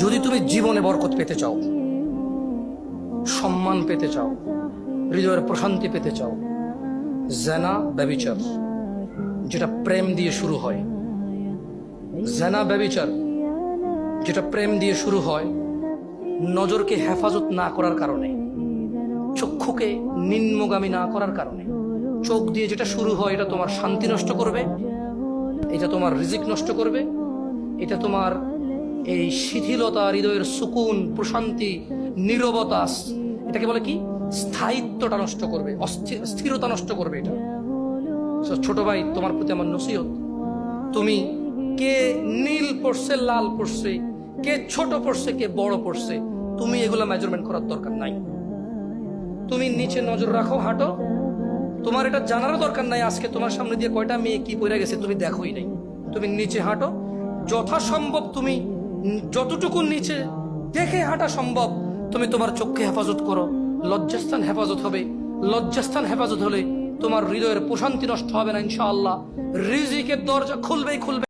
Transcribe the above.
যদি তুমি জীবনে বরকত পেতে চাও, সম্মান পেতে চাও, হৃদয়ের প্রশান্তি পেতে চাও, জেনা ব্যভিচার যেটা প্রেম দিয়ে শুরু হয়, জেনা ব্যভিচার যেটা প্রেম দিয়ে শুরু হয়, নজরকে হেফাজত না করার কারণে, চক্ষুকে নিম্নগামী না করার কারণে, চোখ দিয়ে যেটা শুরু হয় এটা তোমার শান্তি নষ্ট করবে, এটা তোমার রিজিক নষ্ট করবে, এটা তোমার এই শিথিলতা, হৃদয়ের সুকুন, প্রশান্তি, নীরবতা, এটাকে বলে কি স্থায়িত্বটা নষ্ট করবে, স্থিরতা নষ্ট করবে এটা। ছোট ভাই, তোমার প্রতি আমার নসিহত, তুমি কে নীল পড়ছে, লাল পড়ছে, কে ছোট পড়ছে, কে বড় পড়ছে, তুমি এগুলা মেজারমেন্ট করার দরকার নাই। তুমি নিচে নজর রাখো, হাঁটো, তোমার এটা জানারও দরকার নাই আজকে তোমার সামনে দিয়ে কয়টা মেয়ে কি পড়ে গেছে তুমি দেখোই নাই। তুমি নিচে হাঁটো, যথাসম্ভব তুমি যতটুকু নিচে দেখে হাঁটা সম্ভব তুমি তোমার চোখকে হেফাজত করো। লজ্জাস্থান হেফাজত হবে, লজ্জাস্থান হেফাজত হলে তোমার হৃদয়ের প্রশান্তি নষ্ট হবে না ইনশাআল্লাহ। রিজিকের দরজা খুলবেই খুলবে।